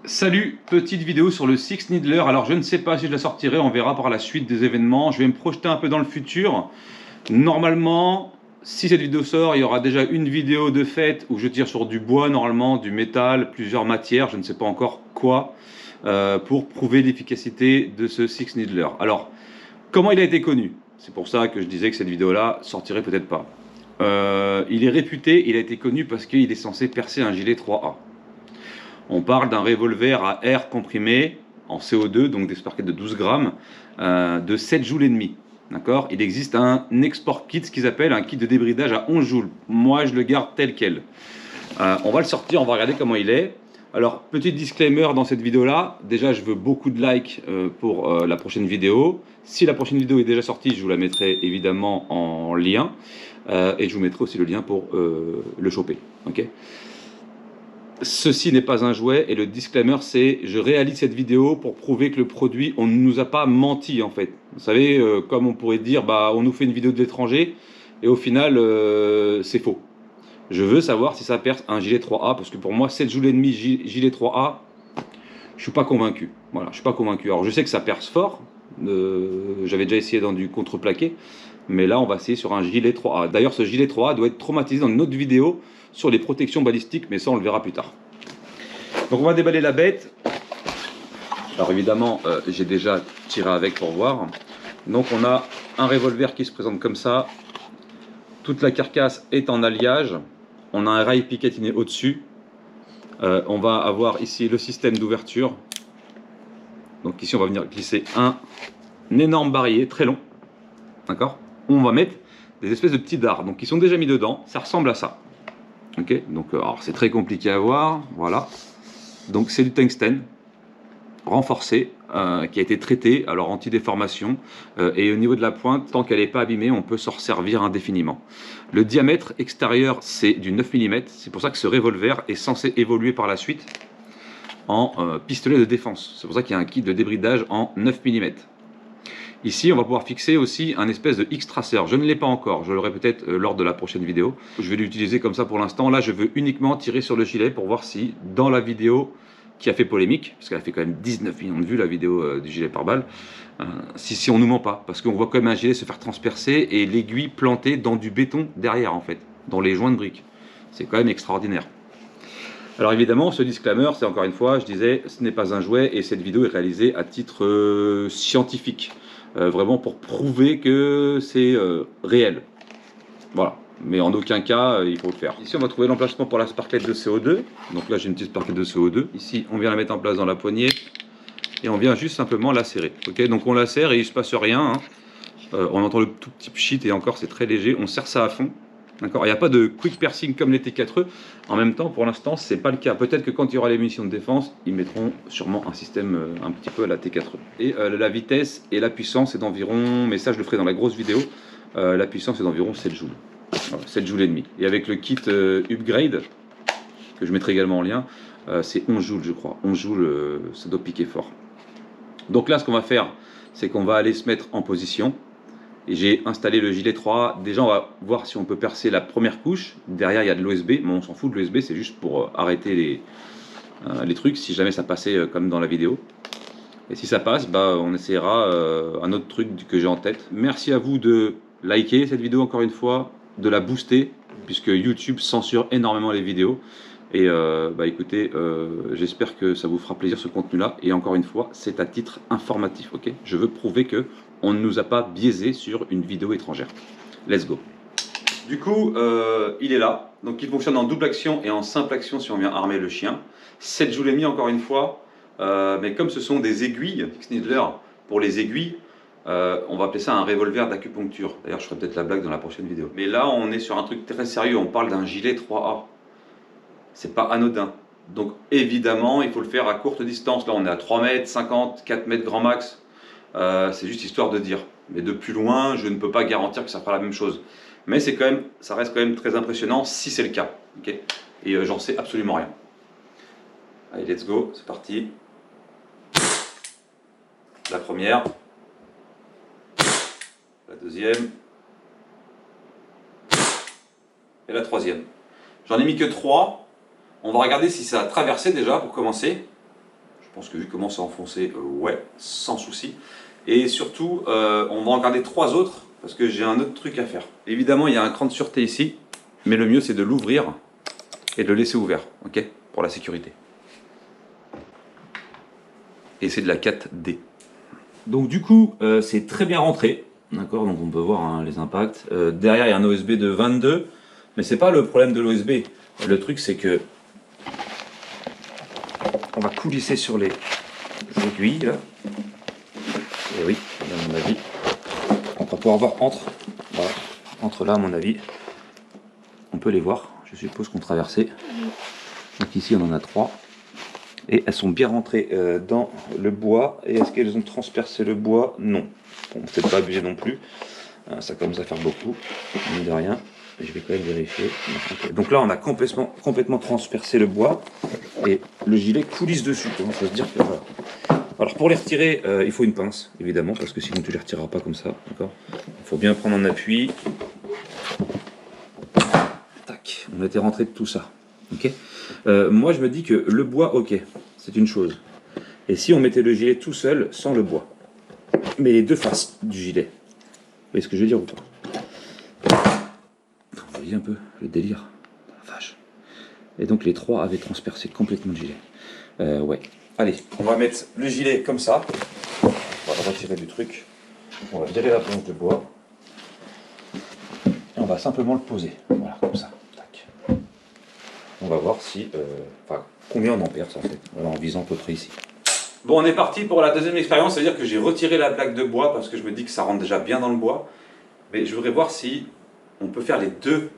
Salut, petite vidéo sur le Six Needler. Alors je ne sais pas si je la sortirai, on verra par la suite des événements. Je vais me projeter un peu dans le futur. Normalement, si cette vidéo sort, il y aura déjà une vidéo de fête où je tire sur du bois, normalement, du métal, plusieurs matières, je ne sais pas encore quoi, pour prouver l'efficacité de ce Six Needler. Alors, comment il a été connu? C'est pour ça que je disais que cette vidéo-là sortirait peut-être pas. Il est réputé, il a été connu parce qu'il est censé percer un gilet 3A. On parle d'un revolver à air comprimé en CO2, donc des sparkettes de 12 grammes, de 7 joules et demi. D'accord. Il existe un export kit, ce qu'ils appellent un kit de débridage à 11 joules. Moi, je le garde tel quel. On va le sortir, on va regarder comment il est. Alors, petit disclaimer dans cette vidéo-là. Déjà, je veux beaucoup de likes pour la prochaine vidéo. Si la prochaine vidéo est déjà sortie, je vous la mettrai évidemment en lien. Et je vous mettrai aussi le lien pour le choper. Ok. Ceci n'est pas un jouet et le disclaimer c'est je réalise cette vidéo pour prouver que le produit on ne nous a pas menti en fait. Vous savez comme on pourrait dire bah on nous fait une vidéo de l'étranger et au final c'est faux. Je veux savoir si ça perce un gilet 3A parce que pour moi 7 joules et demi gilet 3A, je suis pas convaincu. Voilà, je suis pas convaincu. Alors je sais que ça perce fort. J'avais déjà essayé dans du contreplaqué. Mais là, on va essayer sur un gilet 3A. D'ailleurs, ce gilet 3A doit être traumatisé dans une autre vidéo sur les protections balistiques, mais ça, on le verra plus tard. Donc, on va déballer la bête. Alors, évidemment, j'ai déjà tiré avec pour voir. Donc, on a un revolver qui se présente comme ça. Toute la carcasse est en alliage. On a un rail picatiné au-dessus. On va avoir ici le système d'ouverture. Donc, ici, on va venir glisser un énorme barillet, très long. D'accord. On va mettre des espèces de petits dards, donc ils sont déjà mis dedans, ça ressemble à ça. Ok, donc alors c'est très compliqué à voir, voilà. Donc c'est du tungstène renforcé qui a été traité, alors anti-déformation, et au niveau de la pointe, tant qu'elle n'est pas abîmée, on peut s'en servir indéfiniment. Le diamètre extérieur c'est du 9 mm, c'est pour ça que ce revolver est censé évoluer par la suite en pistolet de défense. C'est pour ça qu'il y a un kit de débridage en 9 mm. Ici, on va pouvoir fixer aussi un espèce de X-tracer. Je ne l'ai pas encore, je l'aurai peut-être lors de la prochaine vidéo. Je vais l'utiliser comme ça pour l'instant. Là, je veux uniquement tirer sur le gilet pour voir si, dans la vidéo qui a fait polémique, parce qu'elle a fait quand même 19 millions de vues, la vidéo du gilet pare-balles, si on nous ment pas. Parce qu'on voit quand même un gilet se faire transpercer et l'aiguille plantée dans du béton derrière, en fait, dans les joints de briques. C'est quand même extraordinaire. Alors évidemment, ce disclaimer, c'est encore une fois, je disais, ce n'est pas un jouet et cette vidéo est réalisée à titre scientifique. Vraiment pour prouver que c'est réel. Voilà. Mais en aucun cas, il faut le faire. Ici, on va trouver l'emplacement pour la sparklette de CO2. Donc là, j'ai une petite sparklette de CO2. Ici, on vient la mettre en place dans la poignée. Et on vient juste simplement la serrer. Okay, donc on la serre et il ne se passe rien. Hein. On entend le tout petit pchit et encore, c'est très léger. On serre ça à fond. D'accord. Il n'y a pas de quick piercing comme les T4E. En même temps, pour l'instant, c'est pas le cas. Peut-être que quand il y aura les munitions de défense, ils mettront sûrement un système un petit peu à la T4E. Et la vitesse et la puissance est d'environ, mais ça je le ferai dans la grosse vidéo, la puissance est d'environ 7 joules. Voilà, 7 joules et demi. Et avec le kit upgrade, que je mettrai également en lien, c'est 11 joules je crois. 11 joules, ça doit piquer fort. Donc là, ce qu'on va faire, c'est qu'on va aller se mettre en position. Et j'ai installé le gilet 3. Déjà, on va voir si on peut percer la première couche. Derrière, il y a de l'OSB. Mais on s'en fout de l'OSB, c'est juste pour arrêter les trucs, si jamais ça passait comme dans la vidéo. Et si ça passe, bah, on essaiera un autre truc que j'ai en tête. Merci à vous de liker cette vidéo encore une fois, de la booster, puisque YouTube censure énormément les vidéos. Et bah écoutez, j'espère que ça vous fera plaisir ce contenu-là. Et encore une fois, c'est à titre informatif, ok? Je veux prouver que on ne nous a pas biaisé sur une vidéo étrangère. Let's go. Du coup, il est là. Donc il fonctionne en double action et en simple action si on vient armer le chien. 7 joules et demi encore une fois. Mais comme ce sont des aiguilles, Needler, pour les aiguilles, on va appeler ça un revolver d'acupuncture. D'ailleurs, je ferai peut-être la blague dans la prochaine vidéo. Mais là, on est sur un truc très sérieux. On parle d'un gilet 3A. C'est pas anodin. Donc évidemment, il faut le faire à courte distance. Là, on est à 3 mètres, 50, 4 mètres grand max. C'est juste histoire de dire. Mais de plus loin, je ne peux pas garantir que ça fera la même chose. Mais c'est quand même, ça reste quand même très impressionnant si c'est le cas. Okay, et j'en sais absolument rien. Allez, let's go, c'est parti. La première. La deuxième. Et la troisième. J'en ai mis que 3. On va regarder si ça a traversé déjà pour commencer. pense que vu comment c'est enfoncé, ouais, sans souci. Et surtout, on va en garder 3 autres parce que j'ai un autre truc à faire. Évidemment, il y a un cran de sûreté ici, mais le mieux c'est de l'ouvrir et de le laisser ouvert, ok, pour la sécurité. Et c'est de la 4D. Donc du coup, c'est très bien rentré, d'accord, donc on peut voir hein, les impacts. Derrière, il y a un OSB de 22, mais c'est pas le problème de l'OSB. Le truc, c'est que on va coulisser sur les aiguilles là. Et oui, à mon avis, on va pouvoir voir voilà, entre là, à mon avis, on peut les voir. Je suppose qu'on traversait. Donc ici, on en a 3. Et elles sont bien rentrées dans le bois. Et est-ce qu'elles ont transpercé le bois? Non. Bon, peut-être pas abusé non plus. Ça commence à faire beaucoup, mine de rien. Je vais quand même vérifier. Donc là, on a complètement transpercé le bois. Et le gilet coulisse dessus. Il faut se dire que voilà. Alors pour les retirer, il faut une pince, évidemment, parce que sinon tu les retireras pas comme ça. D'accord. Il faut bien prendre un appui. Tac. On était rentré de tout ça. Ok. Moi, je me dis que le bois, ok, c'est une chose. Et si on mettait le gilet tout seul, sans le bois, mais les deux faces du gilet, vous voyez ce que je veux dire ou pas? Vous voyez un peu le délire, la vache. Et donc les 3 avaient transpercé complètement le gilet. Ouais. Allez, on va mettre le gilet comme ça. On va retirer du truc. On va virer la planche de bois. Et on va simplement le poser. Voilà, comme ça. Tac. On va voir si, combien on en perd en fait. Voilà, en visant à peu près ici. Bon, on est parti pour la deuxième expérience. C'est-à-dire que j'ai retiré la plaque de bois parce que je me dis que ça rentre déjà bien dans le bois. Mais je voudrais voir si on peut faire les deux,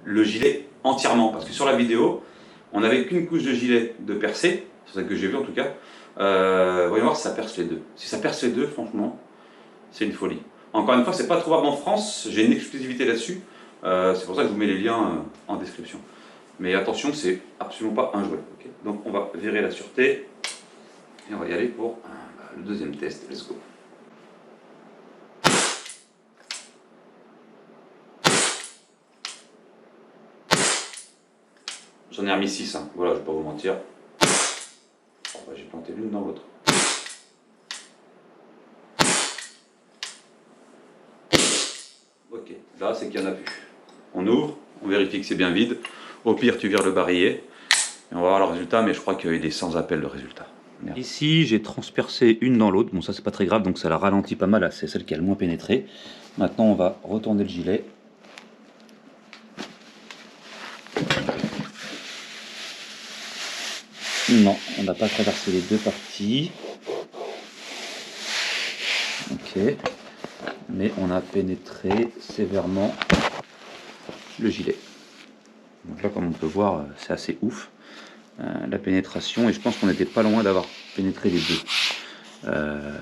le gilet entièrement. Parce que sur la vidéo, on n'avait qu'une couche de gilet de percé. C'est ça que j'ai vu en tout cas. Voyons voir si ça perce les deux. Si ça perce les deux, franchement, c'est une folie. Encore une fois, c'est pas trouvable en France. J'ai une exclusivité là-dessus. C'est pour ça que je vous mets les liens en description. Mais attention, c'est absolument pas un jouet. Okay, donc on va virer la sûreté. Et on va y aller pour le deuxième test. Let's go. J'en ai remis 6. Hein. Voilà, je vais pas vous mentir. J'ai planté l'une dans l'autre. Ok, là c'est qu'il n'y en a plus. On ouvre, on vérifie que c'est bien vide. Au pire, tu vires le barillet. Et on va voir le résultat, mais je crois qu'il est sans appel le résultat. Merde. Ici, j'ai transpercé une dans l'autre. Bon, ça c'est pas très grave, donc ça la ralentit pas mal. C'est celle qui a le moins pénétré. Maintenant, on va retourner le gilet. Non, on n'a pas traversé les deux parties. Ok. Mais on a pénétré sévèrement le gilet. Donc là, comme on peut voir, c'est assez ouf. La pénétration, et je pense qu'on n'était pas loin d'avoir pénétré les deux.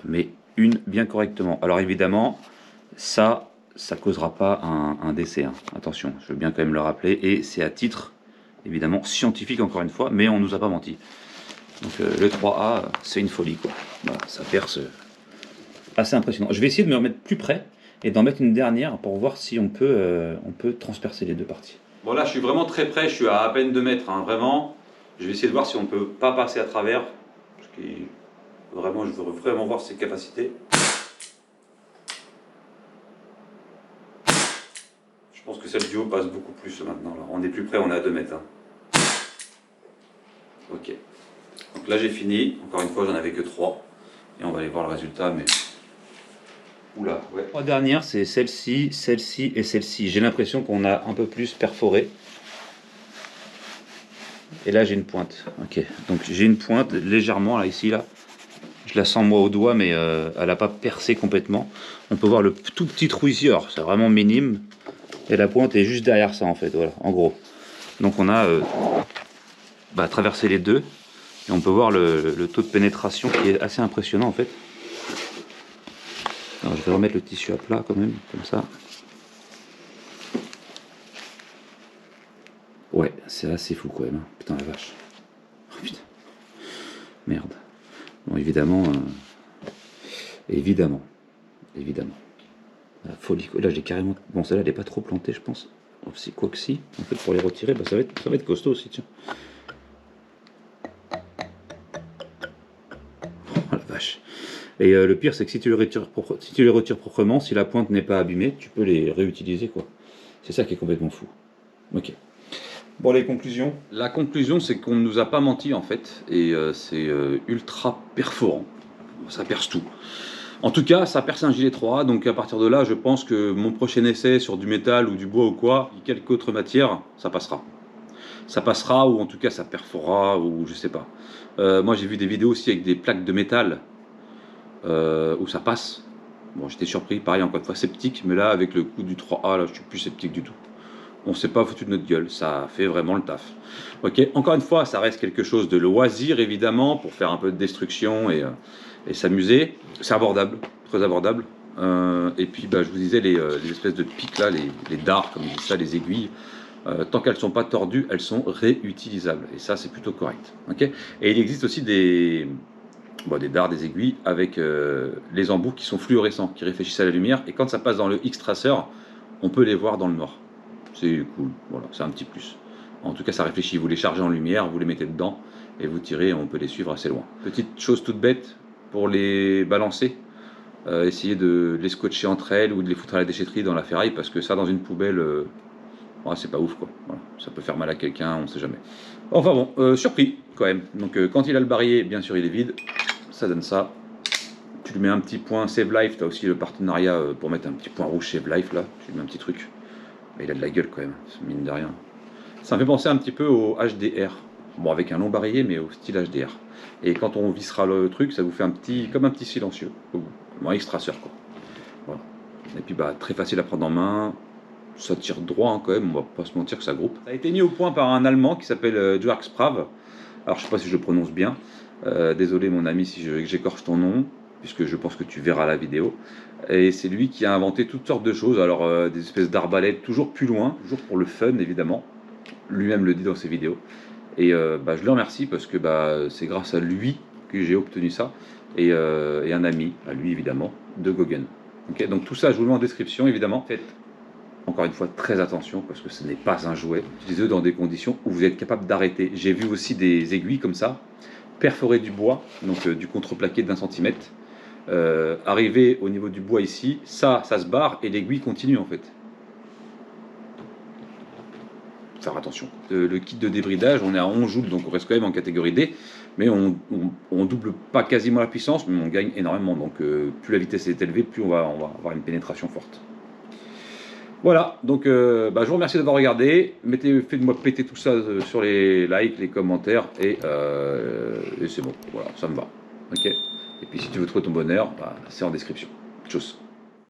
Mais une bien correctement. Alors évidemment, ça causera pas un décès. Hein. Attention, je veux bien quand même le rappeler. Et c'est à titre, évidemment, scientifique encore une fois, mais on nous a pas menti. Donc le 3A, c'est une folie quoi. Voilà, ça perce assez impressionnant. Je vais essayer de me remettre plus près et d'en mettre une dernière pour voir si on peut transpercer les deux parties. Bon là, je suis vraiment très près, je suis à peine 2 mètres, hein, vraiment. Je vais essayer de voir si on peut pas passer à travers. Parce que vraiment, je veux vraiment voir ses capacités. Je pense que celle du haut passe beaucoup plus maintenant. Là. On est plus près, on est à 2 mètres. Hein. Ok. Donc là j'ai fini, encore une fois j'en avais que 3 et on va aller voir le résultat mais... Oula, ouais. La dernière c'est celle-ci, celle-ci et celle-ci. J'ai l'impression qu'on a un peu plus perforé. Et là j'ai une pointe. Ok, donc j'ai une pointe légèrement là ici là. Je la sens moi au doigt mais elle n'a pas percé complètement. On peut voir le tout petit trou ici, alors c'est vraiment minime. Et la pointe est juste derrière ça en fait, voilà, en gros. Donc on a traversé les deux. Et on peut voir le taux de pénétration qui est assez impressionnant en fait. Alors je vais remettre le tissu à plat quand même, comme ça. Ouais, c'est assez fou quand même. Hein. Putain la vache. Oh putain. Merde. Bon évidemment. Évidemment. La folie. Là j'ai carrément. Bon celle-là elle n'est pas trop plantée je pense. C'est quoi que si. En fait pour les retirer, ça va être costaud aussi tiens. vache. Et le pire, c'est que si tu les retires proprement, si la pointe n'est pas abîmée, tu peux les réutiliser, quoi. C'est ça qui est complètement fou. Ok. Bon, les conclusions. La conclusion, c'est qu'on ne nous a pas menti, en fait, et c'est ultra perforant. Ça perce tout. En tout cas, ça perce un gilet 3, donc à partir de là, je pense que mon prochain essai sur du métal ou du bois ou quoi, quelque autre matière, ça passera. Ça passera, ou en tout cas ça perforera, ou je sais pas. Moi j'ai vu des vidéos aussi avec des plaques de métal, où ça passe. Bon, j'étais surpris, pareil, encore une fois sceptique, mais là avec le coup du 3A, là je suis plus sceptique du tout. On s'est pas foutu de notre gueule, ça fait vraiment le taf. Ok, encore une fois, ça reste quelque chose de loisir évidemment, pour faire un peu de destruction et s'amuser. C'est abordable, très abordable. Et puis bah, je vous disais, les espèces de pics là, les dards, comme ils disent ça, les aiguilles, tant qu'elles ne sont pas tordues, elles sont réutilisables. Et ça, c'est plutôt correct. Okay, et il existe aussi des dards, des aiguilles avec les embouts qui sont fluorescents, qui réfléchissent à la lumière. Et quand ça passe dans le X-Tracer, on peut les voir dans le noir. C'est cool, voilà, c'est un petit plus. En tout cas, ça réfléchit. Vous les chargez en lumière, vous les mettez dedans et vous tirez, on peut les suivre assez loin. Petite chose toute bête pour les balancer. Essayer de les scotcher entre elles ou de les foutre à la déchetterie dans la ferraille, parce que ça, dans une poubelle, c'est pas ouf, quoi. Voilà. Ça peut faire mal à quelqu'un, on ne sait jamais. Enfin bon, surpris quand même. Donc quand il a le barillet, bien sûr, il est vide. Ça donne ça. Tu lui mets un petit point Save Life. Tu as aussi le partenariat pour mettre un petit point rouge Save Life là. Tu lui mets un petit truc. Mais il a de la gueule quand même, mine de rien. Ça me fait penser un petit peu au HDR. Bon, avec un long barillet, mais au style HDR. Et quand on vissera le truc, ça vous fait comme un petit silencieux. Bon, X-Tracer, quoi. Voilà. Et puis bah, très facile à prendre en main. Ça tire droit hein, quand même, on va pas se mentir que ça groupe. Ça a été mis au point par un Allemand qui s'appelle Jörg Sprav. Alors je sais pas si je le prononce bien. Désolé mon ami si j'écorche ton nom, puisque je pense que tu verras la vidéo. Et c'est lui qui a inventé toutes sortes de choses. Alors des espèces d'arbalètes toujours plus loin, toujours pour le fun évidemment. Lui-même le dit dans ses vidéos. Et je le remercie parce que c'est grâce à lui que j'ai obtenu ça. Et un ami, à lui évidemment, de Gogen. Okay, donc tout ça je vous le mets en description évidemment. Faites encore une fois très attention parce que ce n'est pas un jouet. Utilisez-le dans des conditions où vous êtes capable d'arrêter. J'ai vu aussi des aiguilles comme ça, perforer du bois, donc du contreplaqué d'1 centimètre. Arriver au niveau du bois ici, ça se barre et l'aiguille continue en fait. Faire attention. Le kit de débridage, on est à 11 joules, donc on reste quand même en catégorie D, mais on double pas quasiment la puissance, mais on gagne énormément. Donc plus la vitesse est élevée, plus on va avoir une pénétration forte. Voilà, donc je vous remercie d'avoir regardé. Faites-moi péter tout ça sur les likes, les commentaires, et c'est bon. Voilà, ça me va. Ok. Et puis si tu veux trouver ton bonheur, c'est en description. Tchuss.